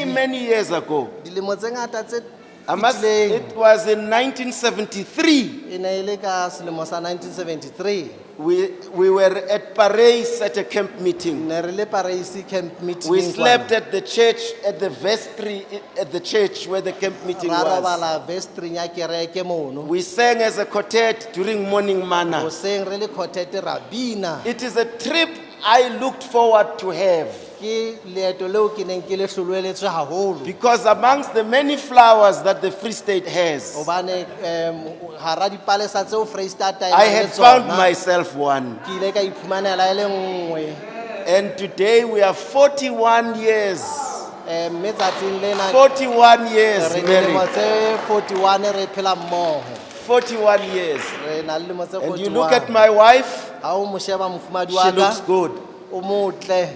many years ago. It was in 1973. 1973. We were at Paris at a camp meeting. We slept at the church, at the vestry at the church where the camp meeting was. We sang as a quartet during morning manna. It is a trip I looked forward to have. Because amongst the many flowers that the Free State has, I had found myself one. And today we are 41 years. 41 years married. 41 years. And you look at my wife, she looks good.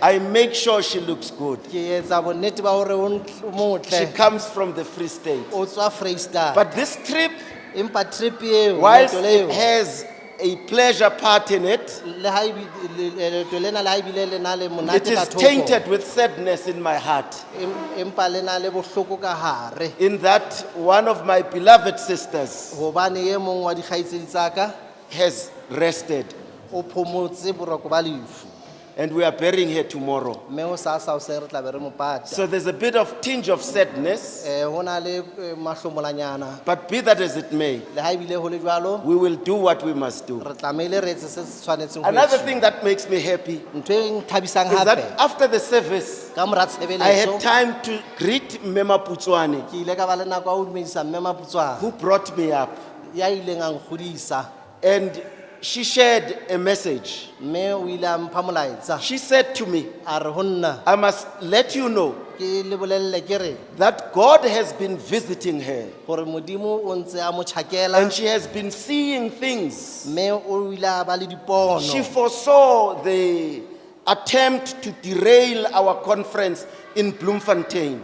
I make sure she looks good. She comes from the Free State. But this trip, whilst it has a pleasure part in it, it is tainted with sadness in my heart. In that one of my beloved sisters has rested. And we are burying her tomorrow. So there's a bit of tinge of sadness. But be that as it may, we will do what we must do. Another thing that makes me happy is that after the service, I had time to greet Mema Putswane, who brought me up. And she shared a message. She said to me, I must let you know that God has been visiting her. And she has been seeing things. She foresaw the attempt to derail our conference in Bloemfontein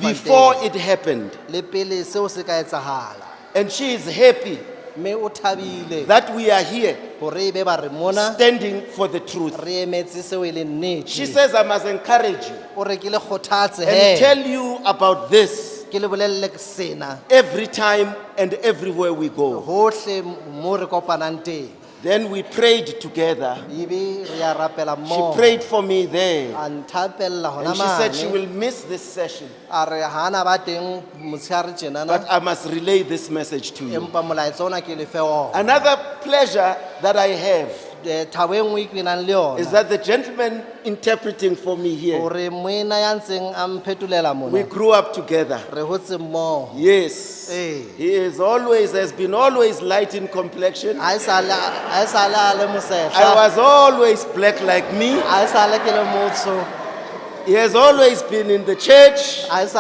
before it happened. And she is happy that we are here standing for the truth. She says, I must encourage you and tell you about this every time and everywhere we go. Then we prayed together. She prayed for me there. And she said she will miss this session. But I must relay this message to you. Another pleasure that I have is that the gentleman interpreting for me here, we grew up together. Yes. He is always, has been always light in complexion. I was always black like me. He has always been in the church. I've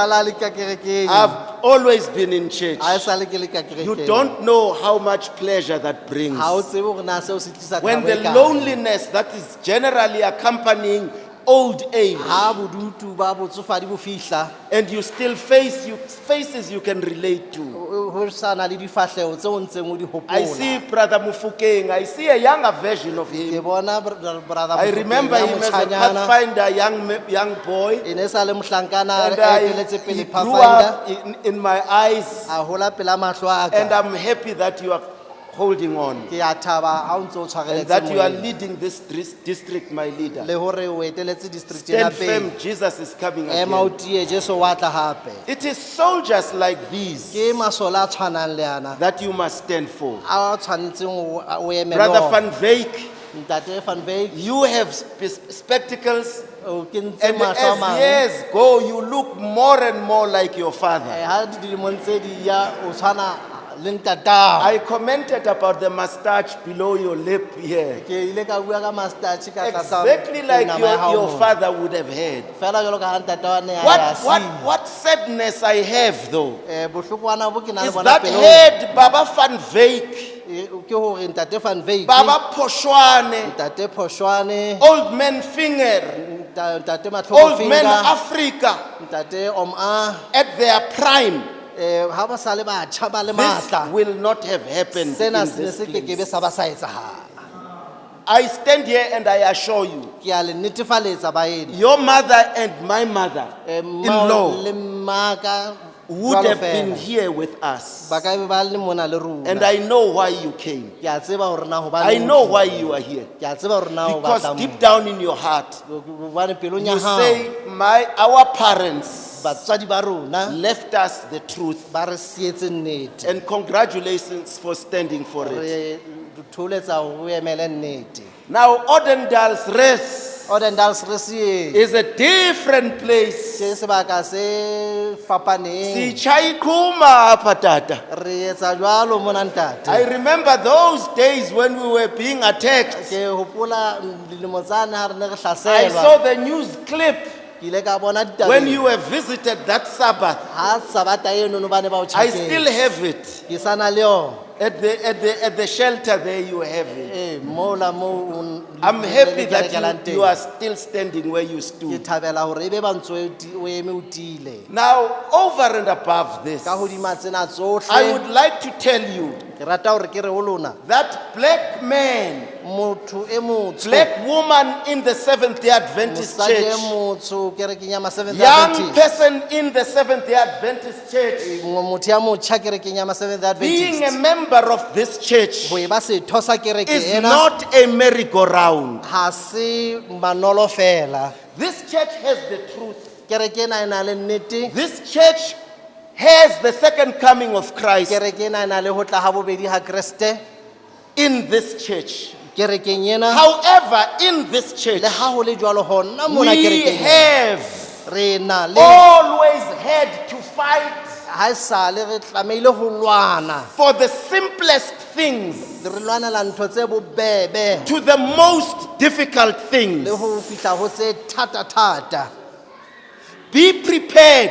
always been in church. You don't know how much pleasure that brings. When the loneliness that is generally accompanying old age, and you still face faces you can relate to. I see Brother Mufukeng. I see a younger version of him. I remember him as a Pathfinder, young boy. And he grew up in my eyes. And I'm happy that you are holding on. And that you are leading this district, my leader. Stand firm, Jesus is coming again. It is soldiers like these that you must stand for. Brother Van Veek, you have spectacles. And as years go, you look more and more like your father. I commented about the mustache below your lip here. Exactly like your father would have had. What sadness I have though is that head Baba Van Veek, Baba Poshwane, Old Man Finger, Old Man Africa at their prime. This will not have happened in this place. I stand here and I assure you, ke a le netefaletsa baedi your mother and my mother-in-law le would have been here with us. ba ka be ba le mona le rona And I know why you came. ke a tseba hore na I know why you are here. ke a tseba hore na o Because batla deep down in your heart, bobane pelong ya you hao say, our parents batswadi ba rona left us the truth. ba re sietse nnete And congratulations for standing for it. re tholetsa o emele nnete Now, Odendal's Rest Odendals re sie is a different place. se sebaka se fapaneng Sichaikhuma patata. re etsa jwalo mona ntate I remember those days when we were being attacked. ke hopola dilemo tsane ha re ne re I hlaselwa saw the news clip ke ile ka bona when ditabeng you were visited that Sabbath. ha sabata eno no bane ba o I still tjhakela have it. ke sana le yona At the shelter there you have it. mola mo I'm happy that you are still standing where you ke stood. thabela hore ebe ba ntse o eme o tile Now, over and above this, ka hodima tsena I tsohle would like to tell you ke rata hore ke re ho lona that black man, motho e motsho black woman in the Seventh-day Adventist mosadi e church, motsho kerekeng ya ma-Seventh young Adventist person in the Seventh-day Adventist church, motho ya motjha kerekeng ya ma-Seventh being a Adventist member of this church ho eba setho sa kereke is ena not a merry-go-round. ha se manolo fela This church has the truth. kereke ena e na le nnete This church has the second coming of Christ kereke ena e na le ho tla ha bobedi ha Kreste in this church. kerekeng ena However, in this church, le ha ho le jwalo hona mona we kerekeng ena, have re na le always had to fight ha esale re tlameile ho lwana for the simplest things re lwanela ntho tse bobebe to the most difficult things. le ho fihla ho tse thata Be prepared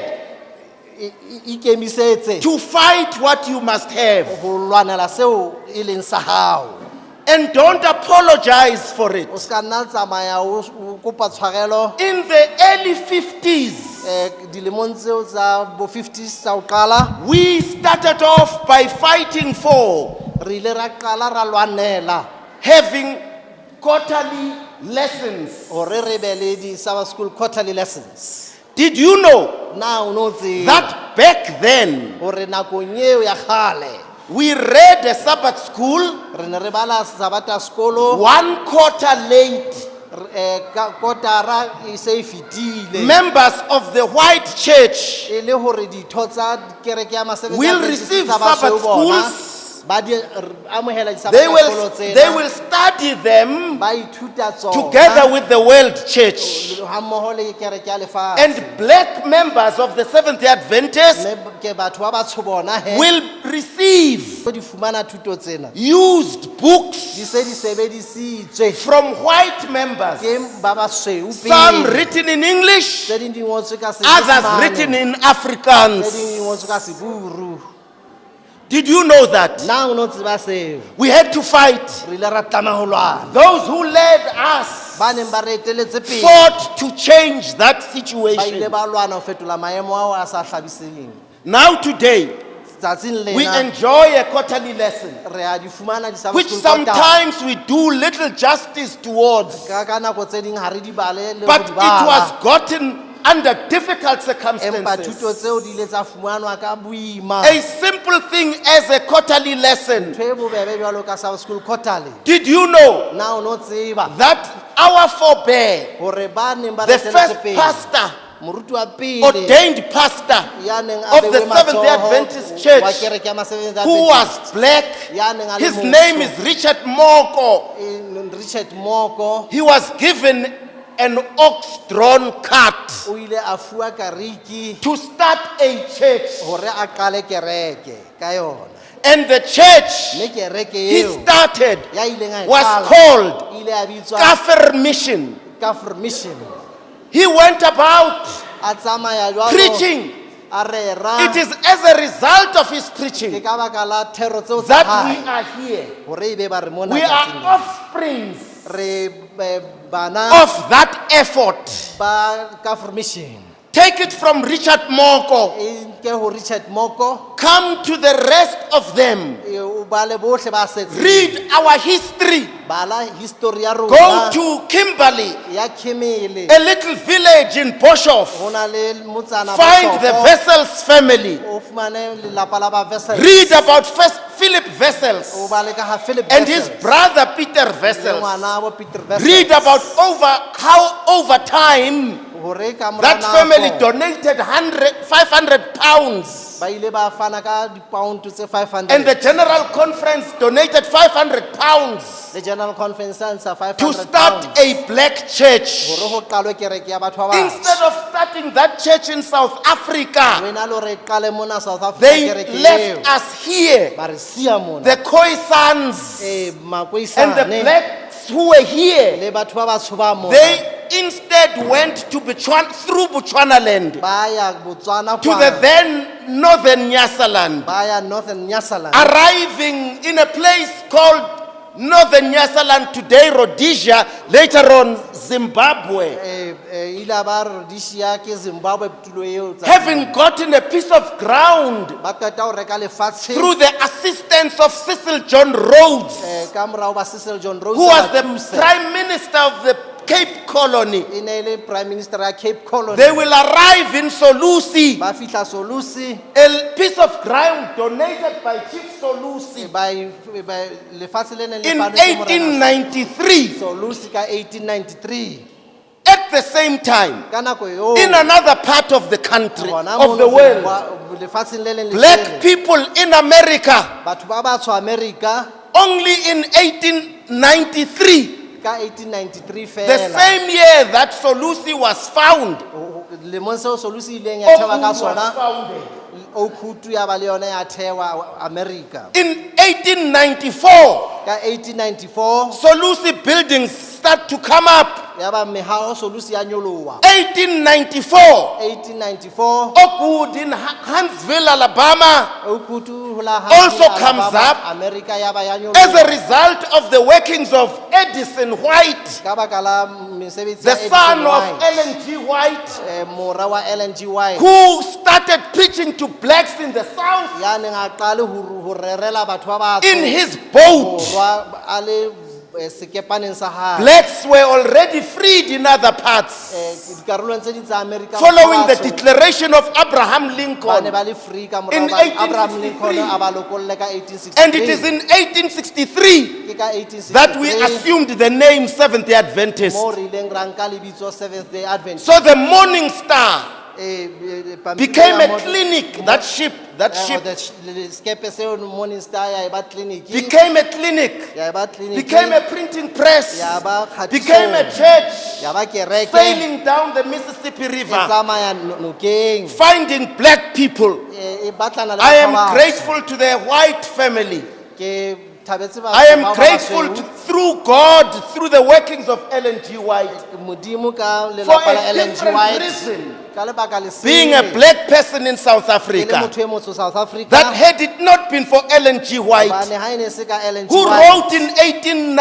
ikemisetse to fight what you must have ho lwanela seo e leng sa hao and don't apologize for it. o ska nna tsamaya o kopa tshwarelo In the early 50s, dilemong tseo tsa bo 50s tsa o qala we started off by fighting for re ile ra qala ra lwanela having quarterly lessons. hore re be le di-Sabbath school quarterly lessons Did you know na o no tseba that back then hore nakong eo ya kgale we read a Sabbath school re ne re bala sabata sekolo 1 quarter late? kotara e se e fetile Members of the white church e le hore ditho tsa kereke ya ma-Seventh will Adventist receive tsa basweu Sabbath bona, schools. ba di amohela They di-Sabbath they will study them ba ithuta tsona together with the world church. ha mmoho le kereke ya lefatshe And black members of the Seventh-day Adventists mme ke batho ba batsho bona he will receive di fumana thuto tsena used books di se di sebedisitswe from white members, ke ba basweu some pele written in English, tse ding di ngotswe ka others written Seesimane, in tse ding Afrikaans. di ngotswe ka Seburu Did you know that? na o no tseba seo We had to fight. re ile ra tlama ho lwana Those who led us ba neng ba re eteletse pele fought to change that ba ile situation. ba lwana ho fetola maemo ao a sa hlabiseng Now today, tsatsing we lena enjoy a quarterly lesson, re a di fumana di-Sabbath which school quarter. sometimes we do little justice towards. ka nako tse ding ha re di bale le ho But di it was bala gotten under difficult empa thuto circumstances. tseo di ile tsa fumanwa ka boima A simple thing as a quarterly lesson. ntho e bobebe jwalo ka Sabbath school quarterly Did you know na o no tseba that our forebear, hore ba neng ba the re first eteletse pele pastor, moruti wa pele ordained pastor ya neng a of the bewe Seventh-day matsoho Adventist wa Church, kereke ya ma-Seventh who Adventist, was black, ya neng a le his motsho, name is Richard Moko. Richard Moko He was given an ox-drawn cart o ile a fuwa kariki to start a church. hore a qale kereke ka yona And the church mme kereke he eo started ya ileng a e was qala, called ile a bitswa Kafir Mission. Kafir Mission He went about a tsamaya jwalo preaching. a rera It is as a result of his ke preaching ka baka la thero tseo tsa that we hae are here. hore e be ba re mona We tsatsing are lena. offsprings re bana of that effort. ba Kafir Mission take it from Richard Moko, e nke ho Richard Moko, come to the rest of them, o bale bohle ba setseng. read our history, Bala history ya go rona to Kimberley, ya Khemele. a little village in Boshoff, Ho na le motsana find the Vessels family, o fumane lelapa la ba Wessels. read about first Philip O Vessels bale ka ha Philip and his Wessels. brother Peter Le Vessels. ngwana wa Peter Wessels. Read about how over time Hore ka mora that nako, family donated 500 pounds, ba ile ba fana ka di-pound tse 500. and the General Conference donated 500 pounds The General Conference ya ntsha 500 to start pounds. a black church. Hore ho qalwe kereke ya batho ba batsho. Instead of starting that church in South Africa, Wena lo re qale mona South Africa they kereke eo. left us here, Ba re siya mona. the Khoisans Eh, and the Makweisane blacks who were here. le batho ba batsho ba mona. They instead went to Botswana, through Botswanaland, Ba ya Botswana to the then northern Nyasaland, ba ya Northern Nyasaland. arriving in a place called Northern Nyasaland, today Rhodesia, later on Zimbabwe. Ila ba Rhodesia ke Zimbabwe tulo eo tsa. Having gotten a piece of ground Ba qeta ho reka lefatshe. through the assistance of Cecil John Rhodes, Ka morao ba Cecil John Rhodes. who was ba the thusa. Prime Minister of the Cape Colony. E ne le Prime Minister ya Cape Colony. They will arrive in Solusi, Ba fihla Solusi. a piece of ground donated by Chief Solusi Lefatshe le ne le in fanwe ke Morena 1893. Solusi ka 1893. At the same time, Ka nako eo. in another part of the country, Hona of the mono world, lefatsheng le leng le black le leng. people in America, Batho ba batsho America only in 1893, ka 1893 the fela. same year that Solusi was found, Lemong seo Solusi ileng ya thewa ka Oakwood was sona. founded. Oakwood ya ba le yona ya thewa America. In 1894, Ka 1894 Solusi buildings start to come up. ya ba mehao Solusi ya nyoloha. 1894, 1894 Oakwood in Huntsville, Alabama, Oakwood ho la Also Alabama, comes up America ya ba ya as nyoloha. a result of the workings of Edison White, Ka baka la mesebetsi the ya son Edison of White. Ellen G. White, Mora wa Ellen G. White. who started preaching to blacks in the South Ya neng a qale ho rerela batho ba batsho. in his boat. Borwa a le sekepaneng sa hae. Blacks were already freed in other parts, Dikarolong tse ding tsa America following the batho declaration of Abraham ba ne Lincoln. ba le free ka In mora ba Abraham 1863. Lincoln a ba lokolle ka And it is 1863. in 1863 Ke ka 1863 that we assumed the name Seventh-day Adventist. mo re ileng ra nka lebitso Seventh Day Adventist. So the Morning Star became a clinic. That ship Skepe seo Morning Star ya ba clinic. became a clinic, Ya ba clinic. became a printing press, Ya ba became a khatisong. church, Ya ba kereke. sailing down the Mississippi E River, tsamaya nokeng. finding black people. E batlana le I batho am ba batsho. grateful to the white family. Ke thabetse batho I am ba grateful basweu. through God, through the workings of Ellen G. White, Modimo ka for lelapa la a Ellen G. different White reason. ka lebaka le Being a sengwe. black person in South E le Africa, motho e motsho South Africa. that had it not been for Ellen G. White, Hobane ha e ne se ka Ellen G. who White, wrote in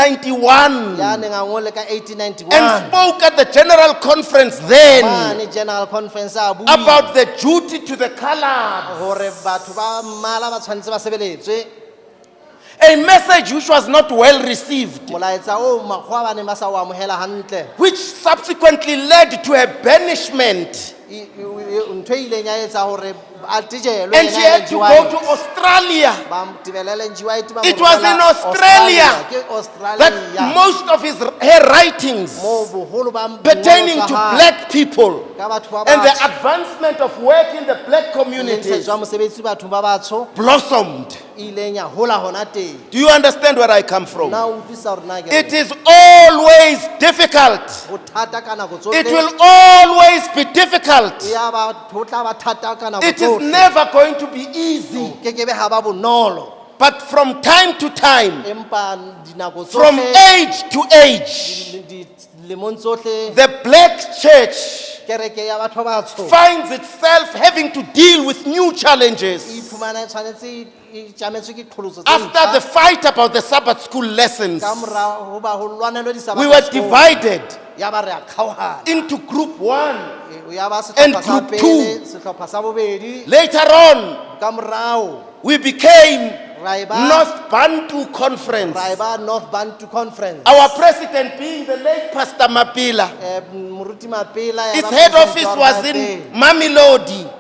1891 ya neng a ngole ka 1891 and spoke at the General Conference then mane General Conference a bua about the duty to the colored. hore batho ba mmala ba tshwanetse ba sebeletswe. A message which was not well received, Molaetsa o makgwa ba neng ba sa o amohela hantle. which subsequently led to a banishment. Ntho e ileng ya etsa hore a tejelwe And she yena had Ellen G. to go White. to Australia. Ba tebela Ellen G. White, ba mo It was romela in Australia Ke Australia. That most of her writings Mo boholo ba pertaining mongolo to tsa hae, black people ka batho ba and the batsho, advancement of work in the black le communities ntshetswa mosebetsi bathong ba batsho blossomed. e ileng ya hola hona teng. Do you understand where I come from? Na o utlwisa hore na ke It is always difficult. bothata ka nako It tsohle. will always be difficult. Ya ba ho tla ba thata ka nako It is tsohle. never going to be easy. Kekebe ha ba bonolo. But from time to time, Empa dinako from tsohle, age to age, lemong tsohle, the black church kereke ya batho ba batsho finds itself having to deal with new challenges. iphumana e tshwanetse e tjametswe ke qholotso tse After the ntjha. fight about the Sabbath school lessons, Ka mora ho ba ho lwanelwa we were disabato. divided. ya ba re a kgaogana. into group 1. Ya ba And setlhopha sa group pele, setlhopha sa bobedi, Later on, ka morao we became ra e ba North Bantu Conference. ra e ba North Bantu Conference. Our president being the late Pastor Mapila. Moruti Mapela ya His ba head President office George was Mapela. in Mamelodi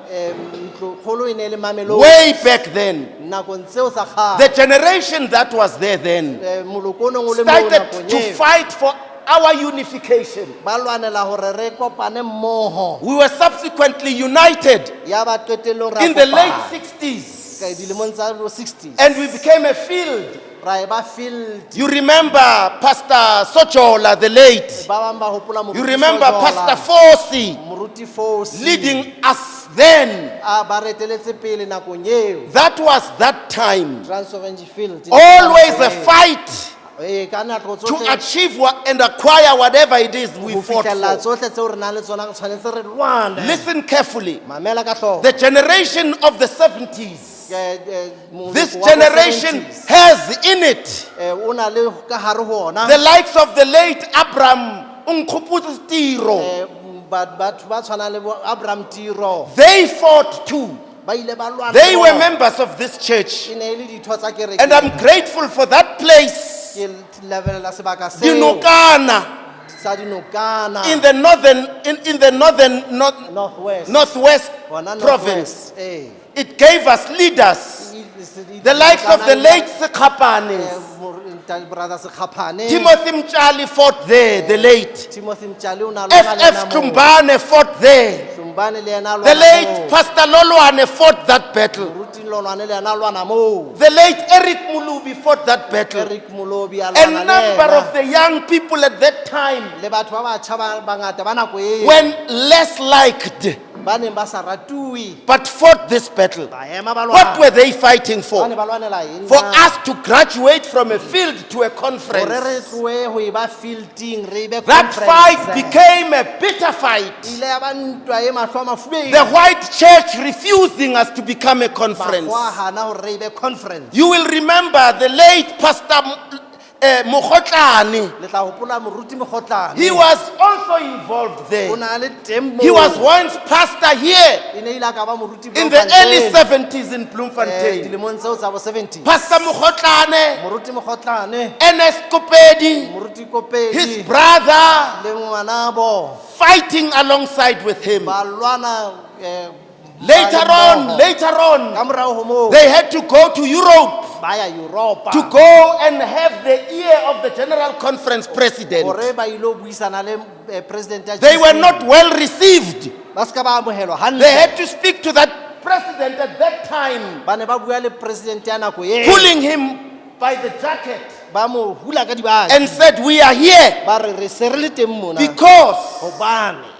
Ntlo kgolo e ne e le Mamelodi. way back then. Nakong tseo tsa kgale. The generation that was there then Moloko o neng o le moo started nakong to eo. fight for our unification. Ba lwanela hore re kopane mmoho. We were subsequently united Ya ba qetellong ra in the late kopana. 60s, Ka dilemong tsa 60s. and we became a field. Ra e ba field. You remember Pastor Sojola, the late. Ba bang ba hopola You Moruti remember Sojola, Pastor Fosi Moruti Fosi. leading us then. Ba re eteletse pele nakong eo. That was that time. Transorange Field. Always a fight Ka nako to tsohle achieve and acquire whatever it is we ho fought fihlella for. tsohle tseo re nang le tsona re tshwanetse re lwane. Listen carefully. Mamela ka hloko. The generation of the 70s, this Moloko wa bo generation 70s, has in it o na le ka hare ho ona the likes of the late Abraham Tiro. batho ba tshwanang le bo Abraham Tiro. They fought too. Ba ile ba lwana. They were members of this church. E ne e le ditho tsa kereke. And I'm grateful for that place, Ke lebelela sebaka seo Dinokana, sa dinokana. in the Northwest. northwest Hona province. Northwest. Eh. It gave us leaders, the likes of the late Sekhapanes. Brother Sekhaphane. Timothy Mchali fought there, the late. Timothy Mchali o na lwana le F.F. yena moo. Tumbane fought there. Hlumbane le yena a The lwana late moo. Pastor Lolwane fought that battle. Moruti Lolwane le yena a lwana moo. The late Eric Mulubi fought that battle. Eric Molobi a A lwana le number yena. of the young people at that time Le batho ba batjha ba bangata ba nako eo. were less liked, Ba neng ba sa ratui. but fought this battle. Ba ema ba What lwana. were they fighting Ba for? ne ba lwanela eng For na? us to graduate from a field to a Hore re conference. tlohe ho eba fielding re be That conference. fight became a bitter fight. Ile ya ba ntwa e mahlo a mafubeng. The white church refusing us to become a conference. Ba hana hore re be conference. You will remember the late Pastor Mogotlane. Le tla hopola Moruti Mogotlane. He was also involved there. O na le teng He moo. was once pastor here E ne ile ka ba Moruti in the early 70s in Bloemfontein. dilemong tseo tsa bo 70. Pastor Mogotlane, Moruti Mogotlane. Ernest Kopedi, Moruti Kopedi. his brother, Le ngwanabo. fighting alongside with him. Ba lwana Later Ka on, morao ho moo. they had to go to Europe Ba ya Europa. to go and have the ear of the General Conference president. Hore ba ilo buisana le president ya They were GC. not well received. Ba ska ba amohelwa hantle. They had to speak to that president at that time, Ba ne ba bua le president ya nako eo. pulling him by the jacket, Ba mo hula ka dibaki. and said, "We are here Ba re se re le teng mona. because Hobane.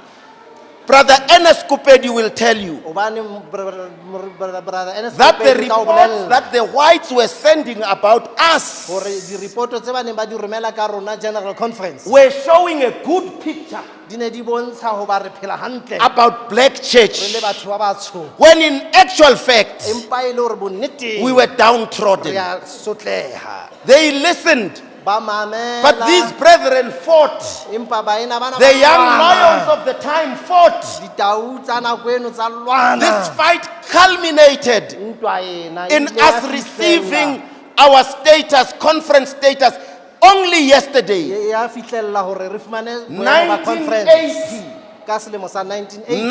Brother Ernest Kopedi will tell you Hobane brother Ernest that the Kopedi ka o reports bolella that the whites were sending about us hore diripoto tse ba neng ba di romela ka rona General Conference were showing a good picture di ne di bontsha ho ba re phela hantle about black re church, le batho ba batsho when in actual fact empa e le hore bonneteng we were re downtrodden. a sotleha They listened, ba mamela but these brethren fought. empa ba ena bana The young lions of the time fought. ditau tsa nako eno tsa lwana This fight culminated ntwa ena in ile ya us fihlela. receiving our status, conference status, only yesterday, ya fihlella hore re fumane boemo ba conference 1980. ka selemo sa 1980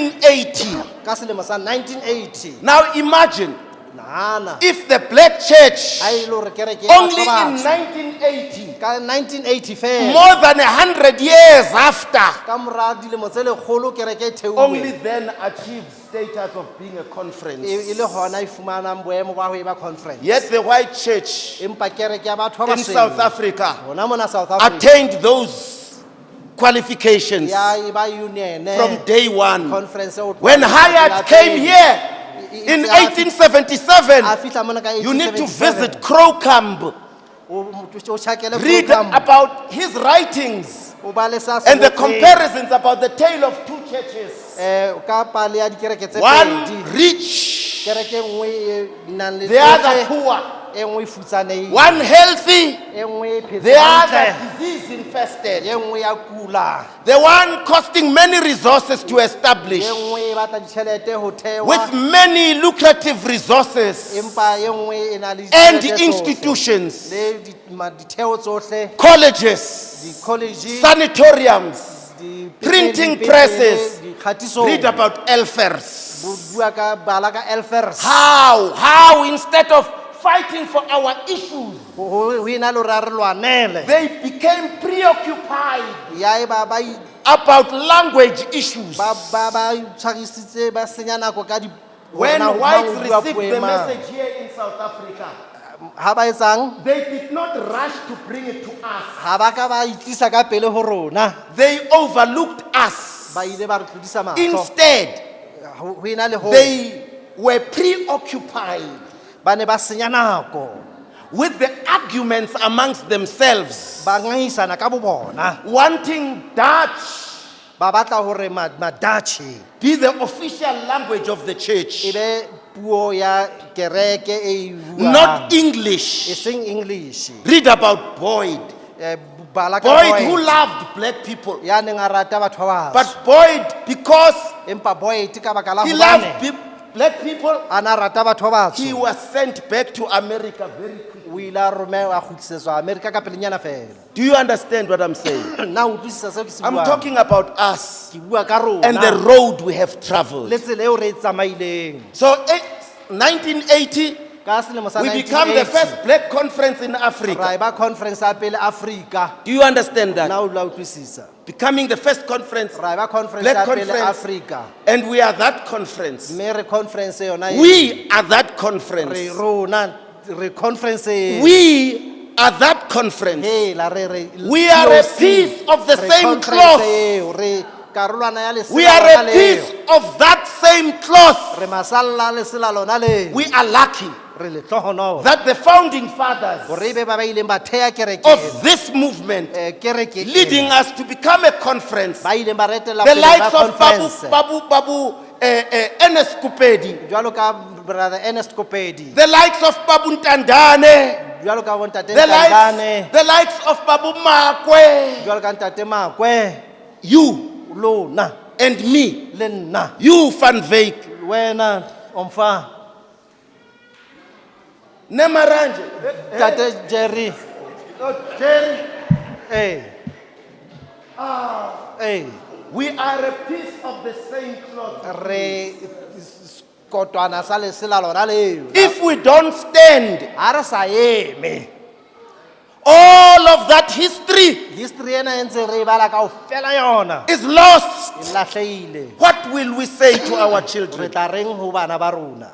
1980. ka selemo sa 1980 Now imagine nana if the black church ha ile hore kereke only in 1980, ka 1980 fela more than 100 years after, ka mora dilemo tse lekgolo kereke e only theuwe then achieved status of being a conference. e le hona e fumanang boemo ba ho eba conference Yet the white church empa kereke ya batho ba in South basweu Africa hona mona South Africa attained those qualifications ya eba union from day one. conference e ho tloha When letsatsi la Hyatt came pele. here in a 1877, fihla mona ka you need to 1877. visit Crowcamp, o tjhakele read program about his writings o ba le sa and the se comparisons about the tale of two churches. ka pale ya dikereke tse One pedi rich, kereke nngwe e nang le the other tsohle, poor. e nngwe e futsanehile, one healthy, e nngwe e phetse the other hantle, disease infested, e nngwe ya kula, the one costing many resources to establish, e nngwe e batla ditjhelete ho thewa, with many lucrative resources empa e nngwe e na le and ditjhelete tsohle, institutions, le ditheo tsohle, colleges, di-college, sanatoriums, printing dipetlele, presses. dikgatiso, Read about Elfers. bua ka bala ka Elfers. How instead of fighting for our issues, Ho ena le hore a re lwanele. they became preoccupied Ya e ba about language issues. tshwarisitse ba senya nako ka di When bona ho whites mang o bua received puo e the mang. message here in South Africa, Ha ba etsang, they did not rush to bring it to us. ha ba ka ba itlisa ka pele ho rona, They overlooked us. ba ile ba re tlodisa mahlo. Instead, Ho ena le ho they were preoccupied ba ne ba senya nako, with the arguments amongst themselves, ba ngangisana ka bo bona, wanting Dutch ba batla hore Madachi be the official language of the church, e be puo ya kereke e not buang, e English. seng English. Read about Boyd. Bala ka Boyd who loved black people. ya neng a rata batho ba batsho. But Boyd, because Empa Boyd ka baka la he hobane loved black people, a na rata batho ba he batsho, was sent back to America very quickly. o ile a romelwa a kgutlisetswa America ka pelenyana fela. Do you understand what I'm saying? Nna o utlwisisa seo ke se I'm buang. talking about us Ke bua ka rona and the road we have traveled. le tsela eo re e tsamaileng. So, 1980, Ka selemo sa we become the 1980, first black conference in ra Africa. e ba conference ya pele Africa. Do you understand that? Nna o la utlwisisa. Becoming the first conference, Ra e ba conference black ya pele conference, Africa. and we are that conference. Mme re conference yona e. We are that Re conference. rona re conference e. We are that conference. Hela re We are a POC, piece of the re same conference cloth. eo, re karolwana ya lesela We are lona a leo. piece of that same cloth. Re masalla lesela lona leo. We are lucky Re le hlohono that the founding fathers gore ebe ba ileng ba thea kereke of this movement kereke leading us to become a conference, ba ileng ba retela the pele ba likes of conference. Babu Ernest Kupedi, Jwalo ka brother Ernest Kopedi, the likes of Babu Ntandane, jwalo ka bontate the Ntandane, likes of Babu Makwe, jwalo ka ntate Makwe, you lona and me, le nna, you Van Wyk, wena omfa, Nemaranje, tate Jerry, Jerry. We are a piece of the same cloth. re kotwana sa lesela lona leo. If we don't stand, Ha re sa eme, all of that history history ena e ntse re e bala kaofela yona is lost. e lahlehile. What will we say to our Re children? tla reng ho bana ba rona?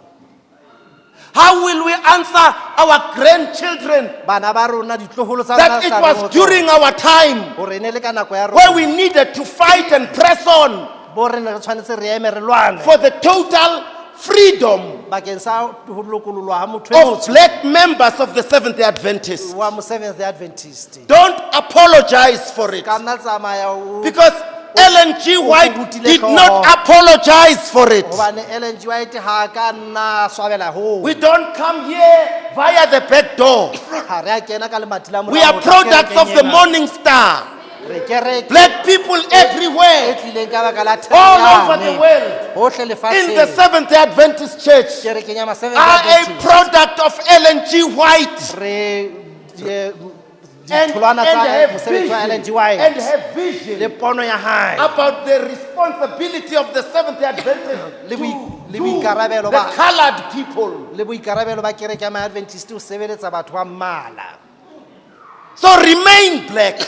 How will we answer our grandchildren Bana ba rona ditloholo tsa that it was during our time hore ene le ka nako ya where rona we needed to fight and press on bo re ne re tshwanetse re eme re lwane for the total freedom bakeng sa ho lokololwa ha motho e of motsho black members of the Seventh-day Adventists? wa mo Seventh-day Adventist? Don't apologize for it, Ka nna tsamaya o because Ellen G. White did not apologize for it. hobane Ellen G. White ha ka nna swabela ho. We don't come here via the back door. Ha re a kena ka lemati la We are morao, products of the kerekeng ena. Morning Star. Re kereke Black people e everywhere, tlileng ka baka la all over the Thelane. world, Hohle in the lefatsheng. Seventh-day Adventist Church, Kerekeng ya ma are Seventh-day a Adventist. product of Ellen G. White Re and ditholwana tsa have mosebetsi wa Ellen G. vision, White. and have vision Le pono ya hae. about the responsibility of the Seventh-day Adventists Le to boikarabelo the ba- colored people. Le boikarabelo ba kereke ya ma-Adventist ho sebeletsa batho ba mmala. So remain black.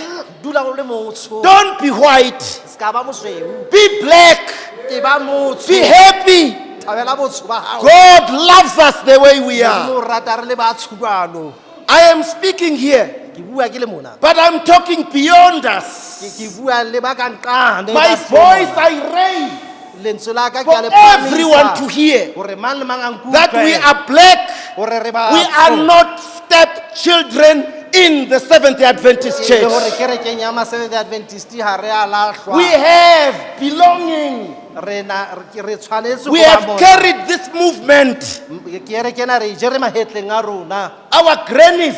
Dula o le motsho. Don't be white. Ska ba mosweu. Be black. Ke ba motsho. Be happy. Thabela botsho ba hao. God loves us the way we are. Modimo o rata re le ba tshubano. I am speaking here, Ke bua ke le mona. but I'm talking beyond us. Ke bua le ba ka nqane. My voice I raise lentswe la ka ke for a le everyone to phamisa. hear Hore mang le mang a nkutlwe. that we are black. Hore re ba We are not stepchildren in the Seventh-day Adventist Le hore Church. kerekeng ya ma Seventh-day Adventist ha re a lahlwa. We have belonging. re tshwanetse We go ba have mona. carried this movement. Kereke ena re e jere mahetleng a rona, Our grannies,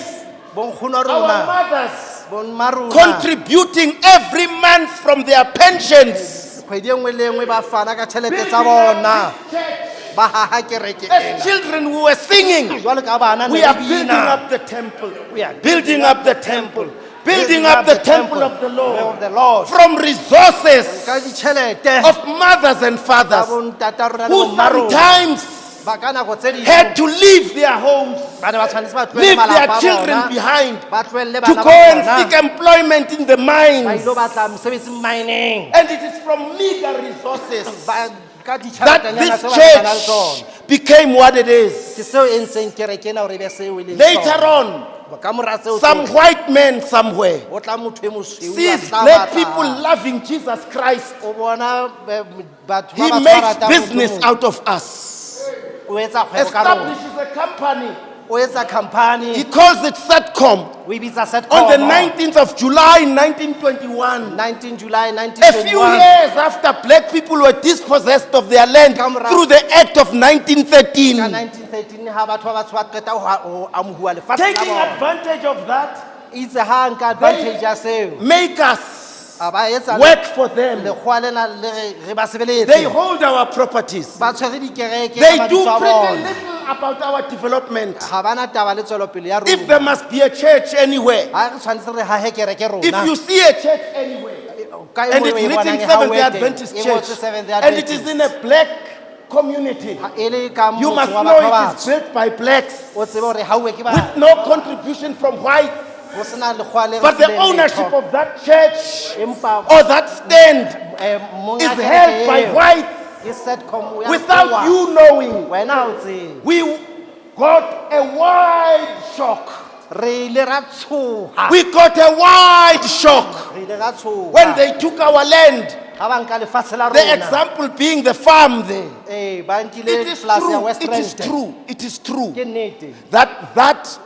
bonkgono a our rona, mothers, bonma rona. contributing every month from their pensions. Kgwedi e nngwe le e nngwe ba fana ka tšhelete tsa Building bona, up this church. ba haha kereke As ena. children, we were singing. Jwalo ka bana ne We re are building bina. up the temple. We are Building up the temple. Building up the temple of the of Lord. the Lord. From resources Ka ditšhelete of mothers and tsa fathers bontata rona le who bomma rona. sometimes Ba ka nako tse ding had to leave their homes, ba ne ba tshwanetse ba tlohele leave their malapa a children bona, behind, ba tlohelle to bana go ba and bona, seek employment in the ba mines. ilo batla mosebetsi mining. And it is from meager resources Ba ka that ditšheletenyana this tseo ba nang le tsona. church became what it is. Ke seo e ntseng kereke ena hore e be seo e leng Later sona. on, Ka mora tseo some tsohle, white man somewhere ho tla motho e mosweu a sees tla black batla. people loving Jesus Christ. O bona batho He ba ba makes tshwaratang business motho out of us. o etsa kgwebo ka rona, Establishes a company. o etsa company, He calls it Satcom. o e bitsa Setcom. On the 19th of July 1921, 19 July a few 1921, years after black people were dispossessed of their land through the Act of ka 1913, 1913 ha batho ba batsho ba qeta ho amohuwa lefatshe la taking bona, advantage of that, itse ha nka advantage ya seo make us a ba etsa work for them. lekgwa lena le re ba They sebeletse, hold our properties. ba tshwere dikereke They ka do mabitso a pretty bona, little about our development. ha bana taba le tswelopele ya If rona. there must be a church anywhere, Ha re tshwanetse re hahe kereke if rona, you see a church anywhere, ka e and nngwe it's e written bonang ha Seventh o Day eteng, Adventist e Church, ngotswe Seventh Day and it is Adventist. in a black community, E le ka you motho must wa know batho ba it is batsho, built by blacks o tsebe hore ha uwe ke ba with no contribution from whites, ho sena lekgwa le re but the fileng ownership letho. of that church Empa or that stand monga is kereke held by eo, whites ke Setcom, ya without tsewa. you knowing. Wena o tsebe. We got a wide shock. Re ile ra tshoha, We got a wide shock re ile ra tshoha. when they took our land. Ha ba nka lefatshe la The rona, example being the farm there. ba It nkile is polasi ya true. West It is Rand. true. It is true Ke nnete that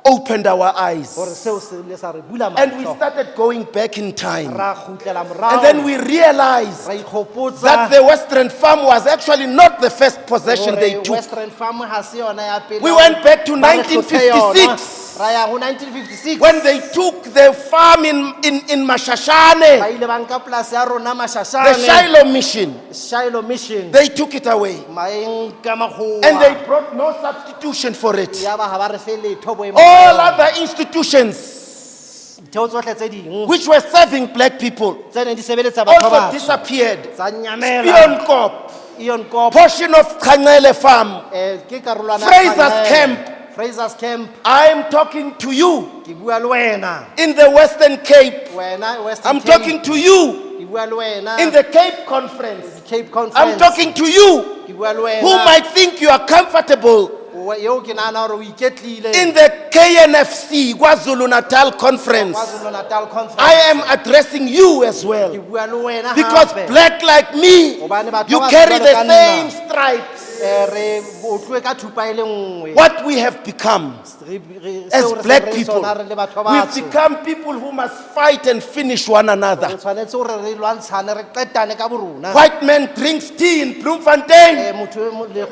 opened our eyes, hore seo se ile sa re bula and we mahlo, started going back in time. ra kgutlela morao, And then we realized ra ikgopotsa that the Western farm was actually not the first possession they hore took. Western Farm ha se yona ya pele. We went back to Ba re hlothe yona. 1956 Ra ya ho 1956 when they took the farm in ba Mashashane, ile ba nka polasi ya rona the Mashashane, Shiloh mission. Shiloh Mission, They took it away, maeng ka makgowa, and they brought no substitution for it. ya ba ha ba re fe letho boemong All ba yona. other institutions Ditheo tsohle tse ding which were serving black people tse neng di sebeletsa batho ba also batsho disappeared. tsa nyamela. Spionkop, Ion Kop, portion of Kangele farm, ke karolwana ya Fraser's Kangele. Camp. Fraser's Camp, I'm talking to you ke bua le wena, in the Western Cape. wena Western I'm Cape, talking to you ke bua le wena in the Cape Conference. Cape Conference, I'm talking to you ke bua le wena who might think you are comfortable eo ke nahana hore o iketlile in the KNFC, KwaZulu Natal Conference. KwaZulu-Natal Conference. I am addressing you as well. Ke bua le wena Because hape. black like me, Hobane batho you ba carry jwalo the ka same nna. stripes. Re o tloe ka thupa e le nngwe. What we have become as Seo re black se re people, sona re le batho ba we've batsho. become people who must fight and finish one Re another. tshwanetse hore re lwantshane, re qetane ka borona. White man drinks tea in Bloemfontein.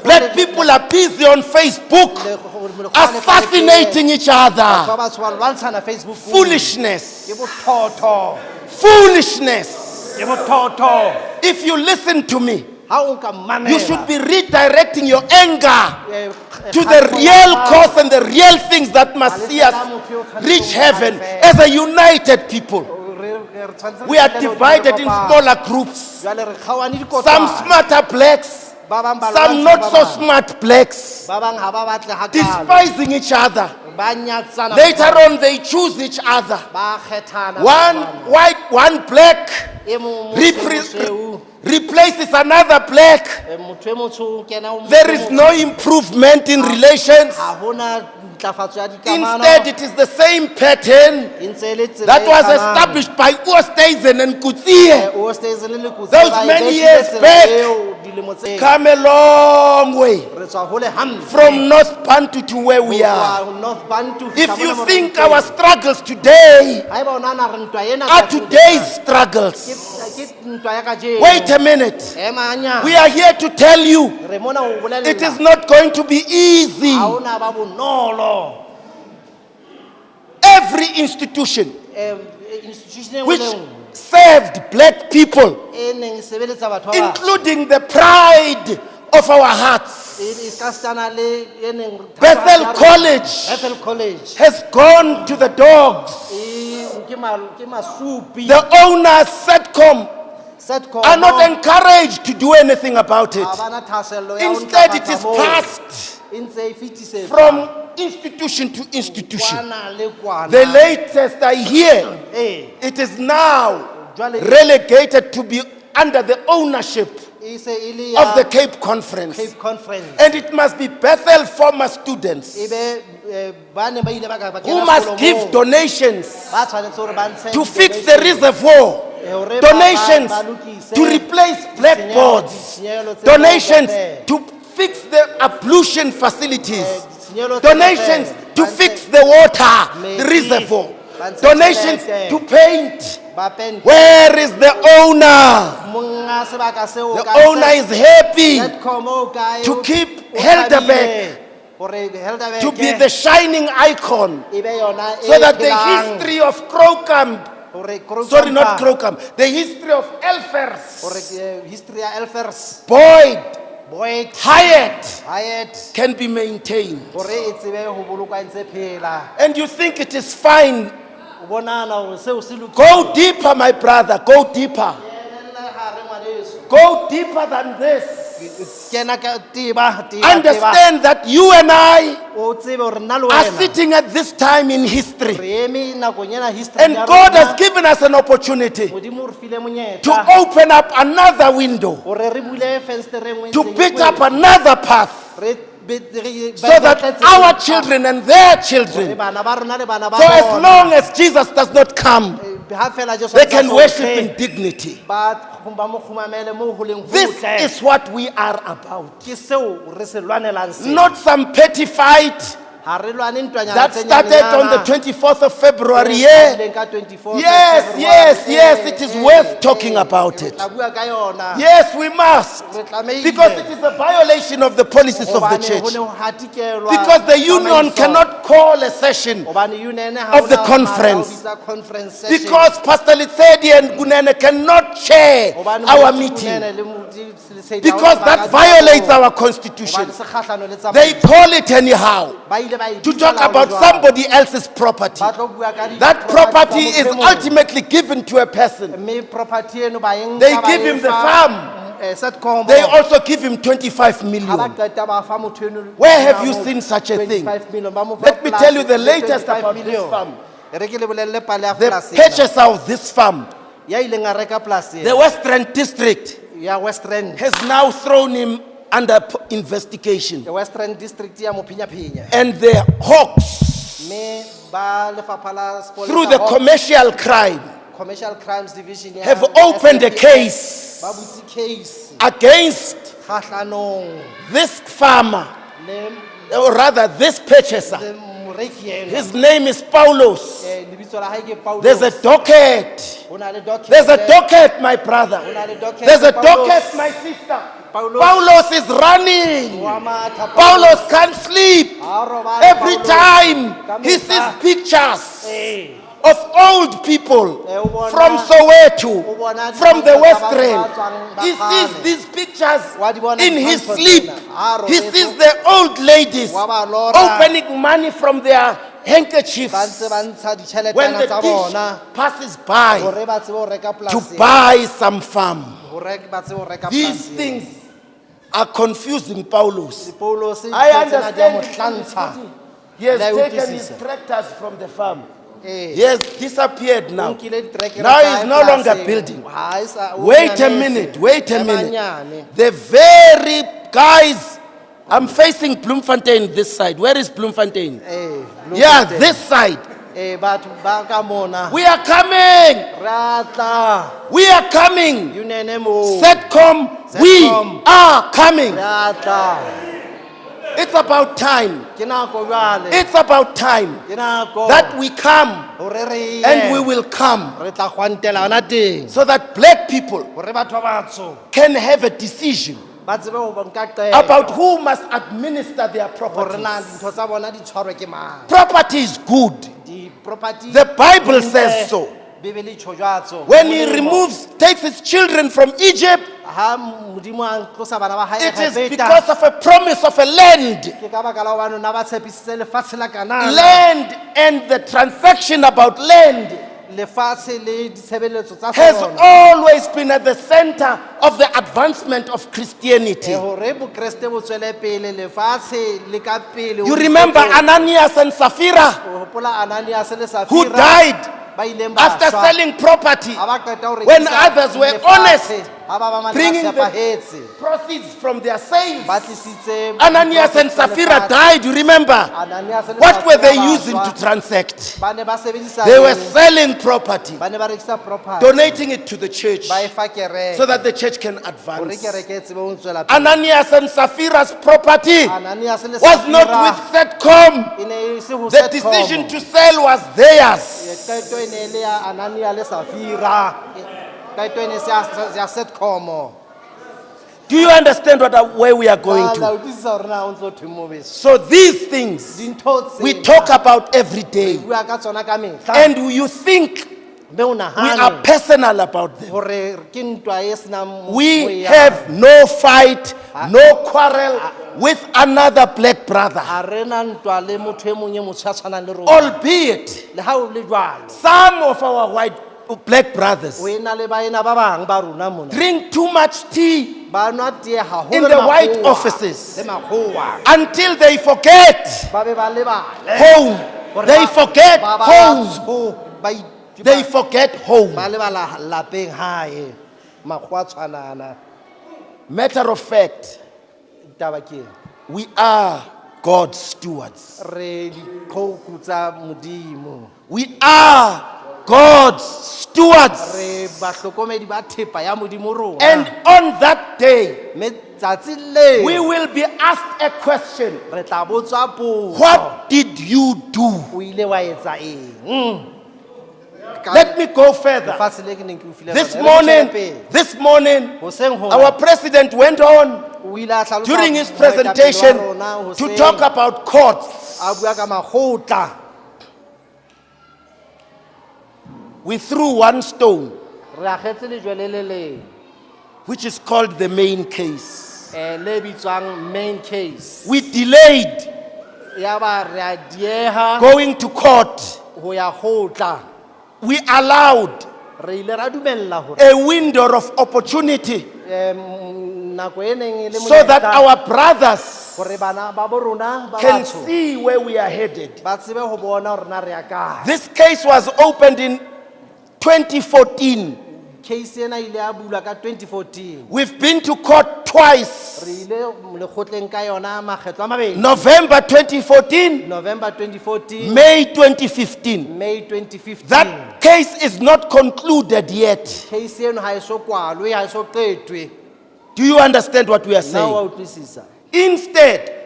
Black people are busy on Facebook assassinating each other. Facebook. Foolishness. Ke bothotho. Foolishness. Ke bothotho. If you listen to me, Ha o nka mamela, you should be redirecting your anger eh, to the kgatho real ya hao. cause and the real things that must see us reach heaven as a united people. Re tshwanetse re We are qetele ho divided in kopana. smaller groups. Jwale re kgaohane dikotwana. Some smarter blacks, Ba bang ba some lwantsha not ba so bang. smart blacks, Ba bang ha ba batle hakalo. despising each other. Ba nyatsana Later ba- on, they choose each other. ba kgethana One ba bang. white, one black E mong repre- mosweu, replaces another black. motho e motsho o kena o There motho e is motsho. no improvement in relations. Ha hona ntlafatso ya dikamano. Instead, it is the same pattern E ntse e le tsela that e was tshwanang. established by Oosthuizen and Kutsie. Oosthuizen le Lekutse Those ba e many behlile years tsela back. eo dilemo tse- Come a long way Re tswa hole hampe. from North Bantu to where we Ho are. tloha North Bantu If fihla you mona think Morenengeng. our struggles today Haeba o nahana re ntwa ena are tsatsing today's tse- struggles, ke Wait a minute. We are here to tell you it is not going to be easy. Every institution which served black people, including the pride of our hearts, Bethel College has gone to the dogs. The owners, Setcom, are not encouraged to do anything about it. Instead, it is passed from institution to institution. The latest I hear, it is now relegated to be under the ownership of the Cape Conference. And it must be Bethel former students who must give donations to fix the reservoir, donations to replace blackboards, donations to fix the ablution facilities, donations to fix the water, the reservoir, donations to paint. Where is the owner? The owner is happy to keep Helderberg to be the shining icon, so that the history of Crocamp, sorry, not Crocamp, the history of Elfers, Boyd, Hyatt can be maintained. And you think it is fine? Go deeper, my brother, go deeper. Go deeper than this. Understand that you and I are sitting at this time in history. And God has given us an opportunity to open up another window, to pick up another path, so that our children and their children, for as long as Jesus does not come, they can worship in dignity. This is what we are about. Not some petty fight that started on the 24th of February. Yes, it is worth talking about it. Yes, we must. Because it is a violation of the policies of the church. Because the union cannot call a session of the conference. Because Pastor Litsedi and Gunene cannot chair our meeting. Because that violates our constitution. They call it anyhow, to talk about somebody else's property. That property is ultimately given to a person. They give him the farm. They also give him 25 million. Where have you seen such a thing? Let me tell you the latest about this farm. The purchaser of this farm, the Western District, has now thrown him under investigation. The Western District And the hawks, through the commercial crimes division, have opened a case against this farmer, or rather this purchaser. His name is Paulos. There's a docket. There's a docket, my brother. There's a docket, my sister. Paulos is running. Paulos can't sleep. Every time he sees pictures of old people from Soweto, from the Western, he sees these pictures in his sleep. He sees the old ladies opening money from their handkerchiefs when the dish passes by to buy some farm. These things are confusing Paulos. I understand he has taken his tractors from the farm. He has disappeared now. Now he's no longer building. Wait a minute. The very guys, I'm facing Bloemfontein this side. Where is Bloemfontein? Yeah, this side. We are coming. We are coming. Setcom, we are coming. It's about time. Ke nako jwale. It's about time Ke nako. that we come Hore re and we will come re tla gwantela hona teng. so that black people Hore batho ba batsho can have a decision ba tsebe ho nka qeto. about who must administer their Hore property. na dintho tsa bona di tshwarwe ke mang. Property is good. Di property. The Bible says so. Bibele tsho jwatso. When he takes his children from Egypt, ha modimo a tlosa bana ba hae it is Egipeta, because of a promise of a land. ke ka baka la hobane na ba tshepisitse lefatshe la Kanana. Land and the transaction about land Lefatshe le ditshebeletso tsa has sona. always been at the center of the advancement of Christianity. Hore bokreste bo tswele pele lefatshe le ka pele. You remember Ananias and Sapphira, Hopola Ananias le Safira who died ba ileng ba after shwa. selling property, Ha ba qeta ho when rekisa others were lefatshe, honest, ha ba ba bringing mane the ba tshepahetse. proceeds from their sales. Ba tlisitse Ananias and Sapphira died, you remember? Ananias le What were they Safira ba using to shwa. transact? Ba ne ba sebedisa They were eng? selling property, Ba ne ba rekisa property. donating it to the church Ba e fa kereke. so that the church can Hore advance. kereke e tsebe ho tswela pele. Ananias and Sapphira's property Ananias le was not Safira with Setcom. e ne e se ho The Setcom. decision to sell was theirs. Qeto e ne le ya Ananias le Safira. Qeto e ne se ya Setcom. Do you understand where we are going La to? utlwisisa hore na o ntso thwe mo beso. So these things Dintho tse we talk about every day, bua ka tsona ka mehla. and you think Be o we are nahane personal about them. hore ke ntwa e senang We moya. have no fight, no quarrel with another black brother, Ha re na ntwa le motho e mong e motho a tshwanang le rona. albeit Le ha o le jwalo. some of our black brothers O ena le baena ba bang ba rona mona. drink too much tea Ba nwa tee haholo in le the white makgowa. offices Le makgowa. until they forget Ba be ba lebale. home. Hore They ba- forget ba- ba- home. batsho, ba i- They forget home. ba lebala lapeng hae. Makgowa a tshwanana. Matter of fact, Taba ke eng? we are God's stewards. Re diqhouku tsa modimo. We are God's stewards. Re bahlokomedi ba thepa ya modimo rona. And on that day, Me tsatsi le we will be asked a question. re tla botswa potso. What did you do? O ile wa etsa eng? Ka Let me go further. lefatshe le ke neng ke o file This lona. morning, Re tswele pele. this morning, Hoseng hona, our president went on o ile a hlalosa during his moetapele wa presentation rona to hoseng. talk about courts. A bua ka makgotla. We threw one stone, Re akgetse lejwe le leng, which is called the main case. le bitswang main case. We delayed Ya ba re a dieha going to court. ho ya kgotla. We allowed Re ile ra dumella hore a window of opportunity nako e neng e le so that monyetla our brothers hore bana ba bo rona ba can batsho see where we are headed. ba tsebe ho bona hore na re ya kae. This case was opened in 2014. Case ena ile ya bulwa ka 2014. We've been to court twice. Re ile lekgotleng ka yona makgetlo a mabedi. November 2014, November 2014, May 2015. May 2015. That case is not concluded yet. Case eno ha e so kwalwe, ha e so qetwe. Do you understand what we are Na wa saying? utlwisisa. Instead,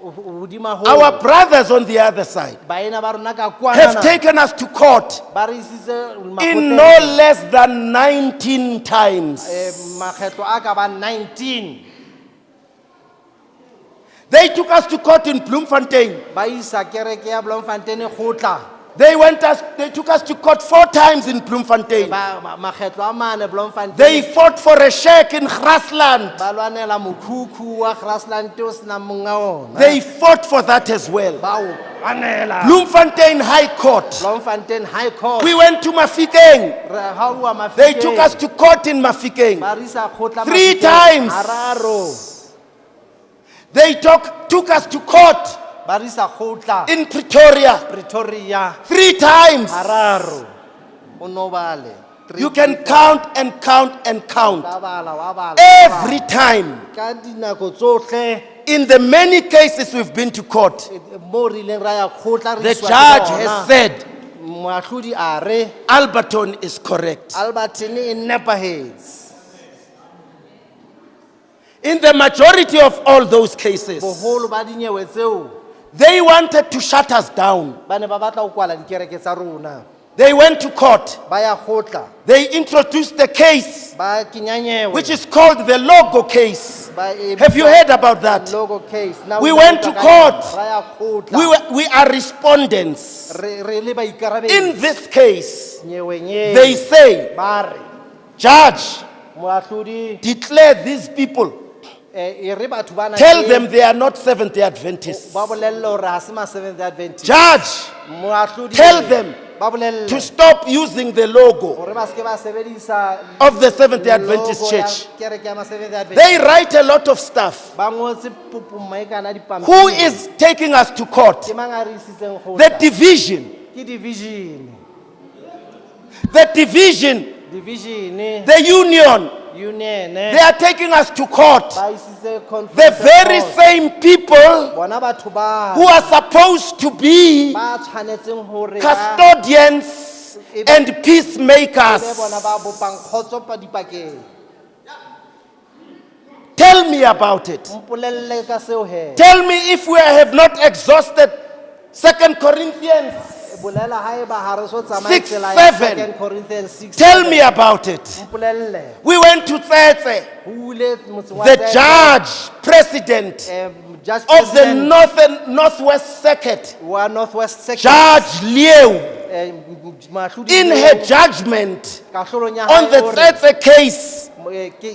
Hodima ho our brothers on the other side baena ba rona ka have kwana taken us to court ba re isitse in no less than 19 times. makgetlo a ka ba 19. They took us to court in Bloemfontein. Ba isa kereke ya Bloemfontein kgotla. They took us to court 4 times in Bloemfontein. Makgetlo a mane Bloemfontein. They fought for a shack in Grassland. Ba lwanela mokhukhu wa Grassland o sena monga ona. They fought for that as well. Ba o lwanela. Bloemfontein High Court. Bloemfontein High Court. We went to Mafikeng. Re ha bua Mafikeng. They took us to court in Mafikeng. Ba re isa kgotla 3 Mafikeng times. hararo. They took us to court Ba re isa kgotla in Pretoria Pretoria 3 times. hararo. O no bale. You can count and count and count. Ba bala wa bala. Every time. Ka dinako tsohle In the many cases we've been to court, mo re ileng ra ya kgotla re the iswa ke judge bona. has said, Moahlodi a re Alberton is correct. Albertine e nepahetse. In the majority of all those cases, boholo ba dinyewe tseo they wanted to shut us down. ba ne ba batla ho kwala dikereke tsa rona. They went to court. Ba ya khotla, They introduced the case, ba kenya nyewe, which is called the logo case. ba e Have you heard about that? logo case. Now We went to court. Ra ya khotla. We are respondents. Re le ba ikarabedi. In this case, Nyewe nye. they say, ba re Judge, moahlodi declare these people, e re batho bana tell ke- them they are not Seventh-day Adventists. ba bolelle hore ha se ma Seventh Day Adventist. Judge, Moahlodi tell them ba bolelle to stop using the logo hore ba se ke ba sebedisa of the Seventh-day Adventist logo ya Church. kereke ya ma Seventh Day Adventist. They write a lot of stuff. Ba ngotse pupuma e kana dipampiri. Who is taking us to court? Ke mang a re isitseng kgotla? The division. Ke division. The division. Division, The union. union, They are taking us to court. ba isitse conference. The very same people bona batho ba who are supposed to be ba tshwanetseng hore ba custodians and be peacemakers. bona ba bopang khotso pa dipakeng. Tell me about it. Mpolelle ka seo he. Tell me if we have not exhausted 2 Corinthians. Bolela haeba ha re so tsamaya 6, tsela ya 7. 2 Corinthians 6. Tell me about it. Mpolelle. We went to Tsetse, Ho ile motseng wa the Tsetse, judge, president judge of the president Northwest Circuit, wa Northwest Section. Judge Liu, Mahlodi in her judgment kahlolong ya on hae the hore, Tsetse case,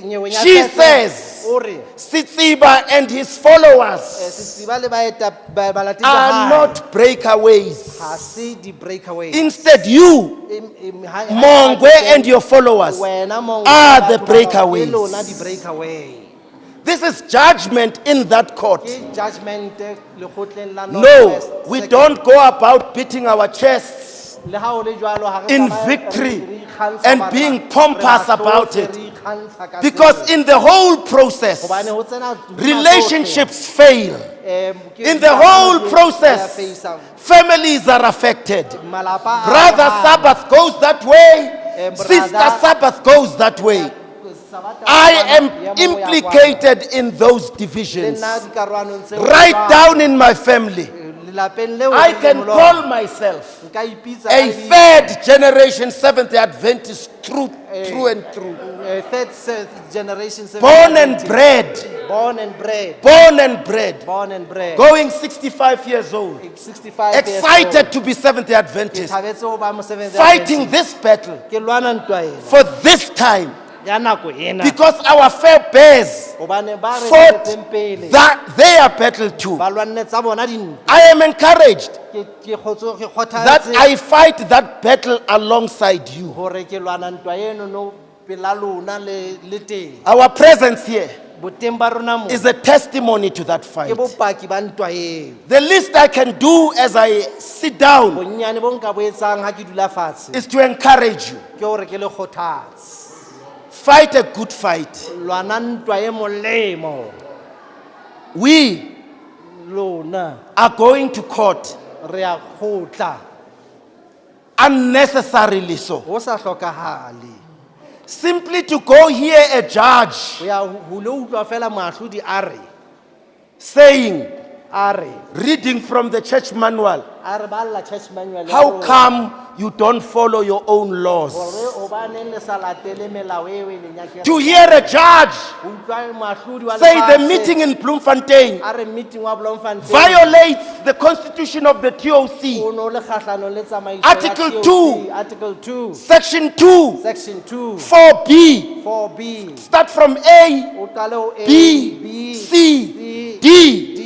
nyeweng ya she Tsetse, says hore, Sitsiba and his followers setsiba le balatedi ba are hae, not breakaways. ha se di-breakaway. Instead, you, Mongwe, and your followers wena Mongwe, are batho the ba bang, breakaways. ke lona di-breakaway. This is judgment in that court. Ke judgment lekgotleng la No, Northwest we Second. don't go about beating our chests Le ha ho le jwalo, ha re in tsamaye victory re ikgantsha and mara, being re pompous a about hlotse, it. re ikgantsha ka Because seo. in the whole process, Hobane ho tsena hodima relationships fail. tsohle, ke In the dikamano whole di- process, di a faisa. families are affected. Malapa a Brother hana. Sabbath goes that way, Sister brother- Sabbath goes that way. Sabata I ya am mongwe ya kwana. implicated in those Le divisions. nna dikarwanong tseo Right jwalo. down in my family, Lelapeng leo I re leng can ho call lona, myself nka ipitsa a ka third generation Seventh-day Adventist through and through. third generation Born and bred, born and bred born and bred, born and bred going 65 years old, 65 excited to be Seventh-day Adventist, thabetse ho ba mo Seventh Day fighting Adventist. this battle Ke lwana ntwa ena for this time ya nako ena because our forebears hobane ba re fought tseng pele that their battle too. ba lwanne tsa bona dintwa. I am encouraged Ke that kgothatse I fight that battle alongside you. hore ke lwana ntwa eno no pela lona le teng. Our presence here Boteng ba rona mo is a testimony to that fight. ke bopaki ba ntwa eo. The least I can do as I sit down Bonyane bo nka bo etsang ha ke dula fatshe is to encourage you. ke hore ke le kgothatse. Fight a good fight. Lwana ntwa e molemo. We Lona are going to court re a khotla unnecessarily so. ho sa hlokahale. Simply to go hear a judge Ho ya ho lo utlwa fela moahlodi saying, a re reading from the church manual, a re balla church manual ya how rona. come you don't follow your own laws? Hore hobaneng le sa latele melao eo e leng ya kereke? To hear a judge Ho utlwa moahlodi wa say the lefatshe, meeting in Bloemfontein a re meeting wa Bloemfontein violates the constitution of the TOC, o no le kgahlanong le tsamaiso ya Article TOC, 2. Article 2 section 2, section 2 4B, 4B start from A, o qale ho A B, C, D. D.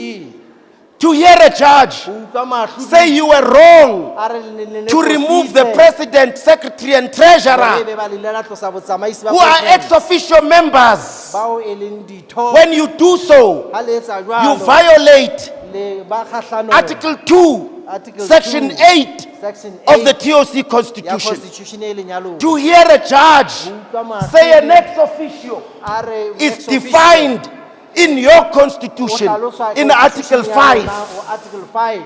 To hear a judge Ho utlwa moahlodi say you were wrong a re le to remove the president, secretary, and treasurer ba le lela tlosa botsamaisi ba who are conference. ex officio members. Bao e leng ditho When you do so, ha le etsa you jwalo violate le ba kgahlanong Article 2, Article Section 2, 8 section of the 8 TOC ya Constitution. constitution e leng ya lona. To hear a judge Utlwa moahlodi say an ex officio a re is ex officio defined in your o constitution hlaloswa in constitution Article ya 5. rona, o Article 5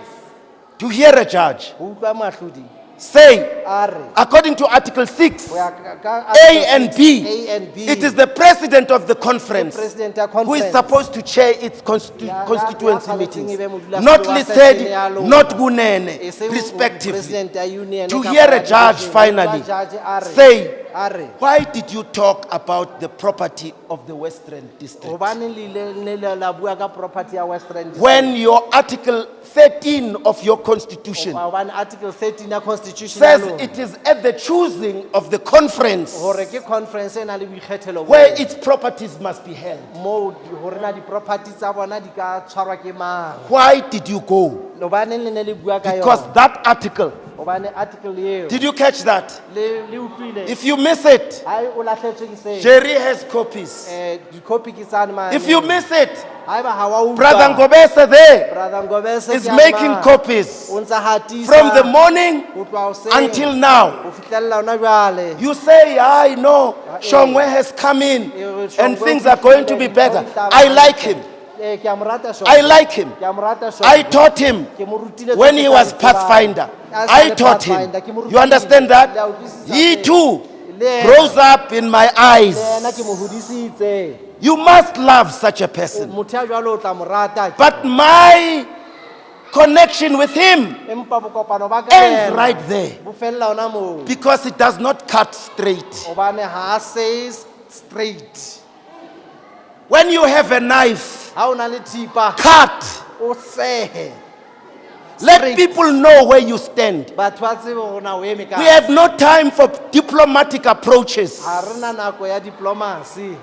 To hear a judge ho utlwa moahlodi say, a re according to Article 6, go ya ka A and B, A and B it is the president of the conference president ya who is conference supposed to chair its Ya- constituency ya meetings, tshwanetseng e be modulasetulo not wa Lisedi, session ya lona. not Gunene, E seng respectively. president ya union To kapa hear a ya judge division. finally Judge a re- say, a re why did you talk about the property of the Western District gobane le ile ne le la bua ka property ya Western District? when your Article 13 of your constitution Gobane article 13 ya constitution ya says lona, it is at the choosing of the conference gore ke conference e na le boikgethelo where boo. its properties must be held? Mo gore na di property tsa bona di ka tshwarwa ke mang? Why did you go? Lobaneng le ne le bua ka Because yona that article, gobane article eo did you catch that? le utlwile If you miss it, ha o latlhetswe ke se Jerry has copies. di copy ke tsane mane. If you miss it, ha ba ha wa utlwa Brother Ngobese there brother Ngobese is ke a making mang. copies O ntsa hatisa from the morning ho tloha hoseng until now. ho fihlella hona jwale. You say, I know, Shongwe has come in and things are going to be better. I like him. Ke a mo rata Shongwe. I like him. Ke a mo rata Shongwe. I taught him Ke mo rutile when tsohle he tsa was di tsebang. Pathfinder. A sa I le taught him. Pathfinder, ke mo You rutile. understand Le a that? utlwisisa He seo. too Le yena- grows up in my le eyes. yena ke mo hodisitse. You must love such a person. Motho ya jwalo o tla mo rata. But my connection with him Empa bokopano ba ka ends yena right there bo fella hona moo. because it does not cut straight. Hobane ha a say straight. When you have a knife, Ha o na le thipa cut. o sehe. Let Straight. people know where you stand. Batho ba tsebe hore na o eme kae. We have no time for diplomatic approaches. Ha re na nako ya diplomacy.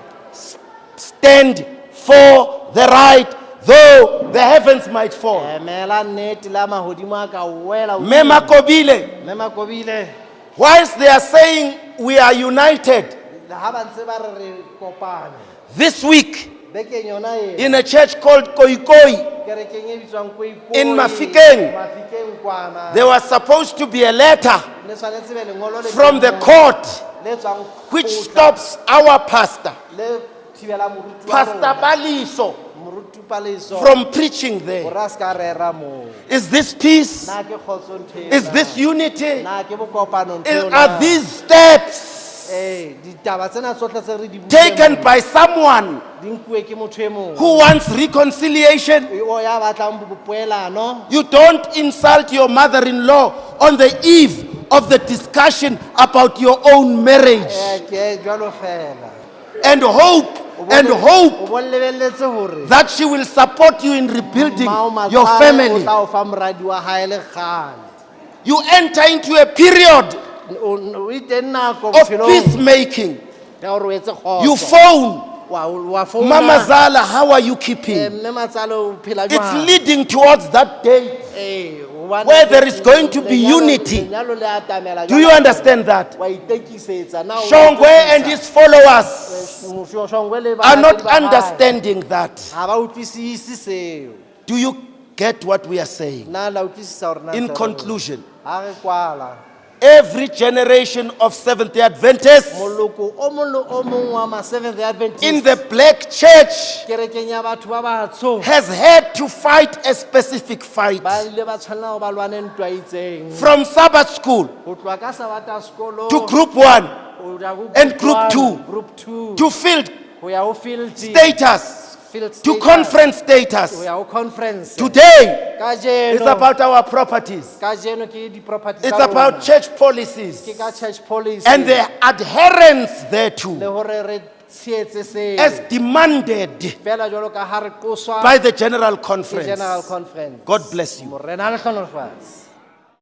Stand for the right, though the heavens might fall. Emela nnete la mahodimo a ka wela. Mema Kobile, Mema Kobile. whilst they are saying we are united, Ha ba ntse ba re kopane. this week Bekeng yona e. in a church called Koikoi, Kerekeng e bitswang Koikoi. In Mafikeng. Mafikeng kwana. there was supposed to be a letter Ne tshwanetse be lengolo le from the teng court le tswang which kgotla, stops our pastor, le thibela moruti wa Pastor rona. Baliso, Moruti Paleso. from preaching there. Hore a ska rera moo. Is this peace? Na ke kgotso ntho Is ena. this unity? Na ke bokopano ntho ena. Are these steps ditaba tsena tsohle tse re di buileng taken mona, by someone di nkuwe ke motho e mong who wants reconciliation? o ya batlang bopoelano. You don't insult your mother-in-law on the eve of the discussion about your own marriage Ke jwalo fela. and hope O hope bo lebelletse hore that she will support you in rebuilding Mao your Matsale o family. tla o fa moradi wa hae le kgale. You enter into a period O iteng nako of bophelong peacemaking. ya hore o etse kgotso. You phone, wa founa. Mama Zala, how are you keeping? Mme Matsale o phela It's jwang? leading towards that day Hobane where there is going to be lenyalo- unity. lenyalo le atamela Do you jwale. understand that? Wa itekisetsa na o Shongwe and utlwisisa. his followers Shongwe le are not balatedi ba hae. understanding that. Ha ba utlwisisi seo. Do you get what we are saying? Na la utlwisisa hore na In ntse re- conclusion, ha re kwala. every generation of Seventh-day Adventists Moloko o mong le o mong wa ma Seventh-day Adventist in the black church kerekeng ya batho ba batsho has had to fight a specific fight. ba ile ba tshwanela ho ba lwane ntwa e itseng. From Sabbath school Ho tloha ka Sabata sekolo to Group 1 ho ya ho and Group 1, 2, Group 2 to field ho ya ho field status, field to status, conference ho status. ya ho conference. Today, Kajeno it's about our properties. kajeno ke di properties It's tsa about rona. church policies Ke ka church policy and the adherence le thereto hore re tsheetse se as demanded fela jwalo ka ha re qoswa by the General ke Conference. General Conference. God bless you. Morena le hlonolofatse.